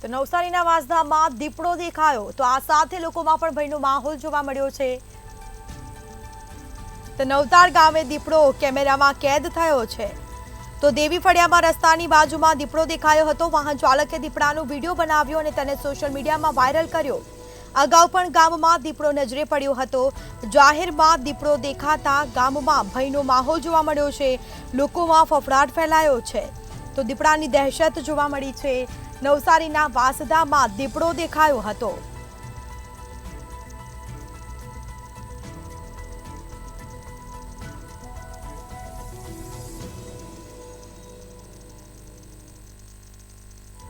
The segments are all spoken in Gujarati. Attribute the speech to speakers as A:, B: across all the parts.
A: તો નવસારીના વાંસદામાં દીપડો દેખાયો તો આ સાથે લોકોમાં પણ ભયનો માહોલ જોવા મળ્યો છે। તો નવતાર ગામે દીપડો કેમેરામાં કેદ થયો છે। તો દેવી ફળિયામાં રસ્તાની બાજુમાં દીપડો દેખાયો હતો। વાહન ચાલકે દીપડાનો વિડીયો બનાવ્યો અને તેને સોશિયલ મીડિયામાં વાયરલ કર્યો। અગાઉ પણ ગામમાં દીપડો નજરે પડ્યો હતો। જાહેરમાં દીપડો દેખાતા ગામમાં ભયનો માહોલ જોવા મળ્યો છે। લોકોમાં ફફડાટ ફેલાયો છે। તો દીપડાની દહેશત જોવા મળી છે। નવસારીના વાંસદામાં દીપડો દેખાયો હતો।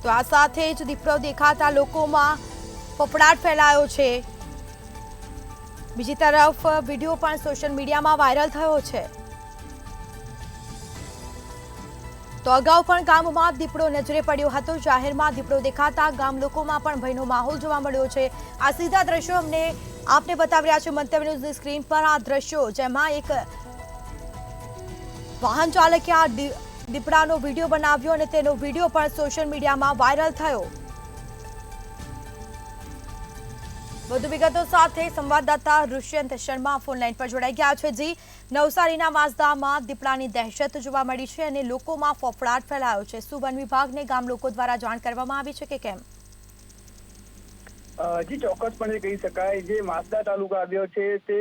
A: તો આ સાથે જ દીપડો દેખાતા લોકોમાં ફફડાટ ફેલાયો છે। બીજી તરફ વિડીયો પણ સોશિયલ મીડિયામાં વાયરલ થયો છે। તો અગાઉ પણ ગામમાં દીપડો નજરે પડ્યો હતો। જાહેરમાં દીપડો દેખાતા ગામ લોકોમાં પણ ભયનો માહોલ જોવા મળ્યો છે। આ સીધા દ્રશ્યો અમને આપને બતાવી રહ્યા છે મંતવ્ય ન્યૂઝની સ્ક્રીન પર। આ દ્રશ્યો જેમાં એક વાહન ચાલકે આ દીપડાનો વિડીયો બનાવ્યો અને તેનો વિડીયો પણ સોશિયલ મીડિયામાં વાયરલ થયો। વધુ વિગતો સાથે સંવાદદાતા ઋષ્યંત શર્મા ફોનલાઈન પર જોડાઈ ગયા છે। જી, નવસારીના વાંસદામાં દીપડાની દહેશત જોવા મળી છે અને લોકોમાં ફફડાટ ફેલાયો છે। શું વન વિભાગને ગામ લોકો દ્વારા જાણ કરવામાં આવી છે કે કેમ?
B: જી, ચોક્કસપણે કહી શકાય જે વાંસદા તાલુકા આવ્યો છે તે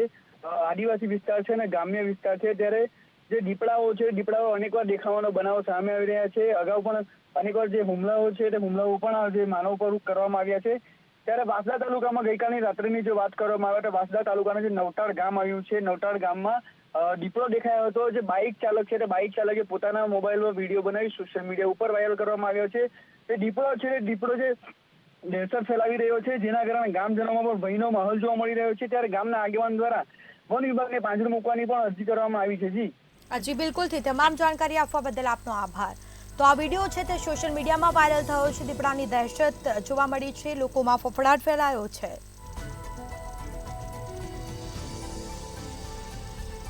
B: આદિવાસી વિસ્તાર છે અને ગ્રામ્ય વિસ્તાર છે। ત્યારે જે દીપડાઓ અનેકવાર દેખાવાનો બનાવો સામે આવી રહ્યા છે। અગાઉ પણ અનેકવાર જે હુમલાઓ છે તે હુમલાઓ પણ જે માનવ પર કરવામાં આવ્યા છે। ત્યારે વાંસદા તાલુકામાં ગઈકાલની રાત્રિની જો વાત કરવામાં આવે તો વાંસદા તાલુકાના જે નવતાળ ગામ આવ્યું છે, નવતાળ ગામમાં દીપડો દેખાયો હતો। જે બાઇક ચાલક છે તે બાઇક ચાલકે પોતાના મોબાઈલમાં વિડીયો બનાવી સોશિયલ મીડિયા ઉપર વાયરલ કરવામાં આવ્યો છે। તે દીપડો જે દહેશત ફેલાવી રહ્યો છે, જેના કારણે ગામજનોમાં પણ ભયનો માહોલ જોવા મળી રહ્યો છે। ત્યારે ગામના આગેવાન દ્વારા વન વિભાગને પાંજરું મૂકવાની પણ અરજી કરવામાં આવી છે।
A: જી બિલકુલથી તમામ જાણકારી આપવા બદલ આપનો આભાર। તો આ વિડીયો છે તે સોશિયલ મીડિયામાં વાયરલ થયો છે। દીપડાની દહેશત જોવા મળી છે, લોકોમાં ફફડાટ ફેલાયો છે।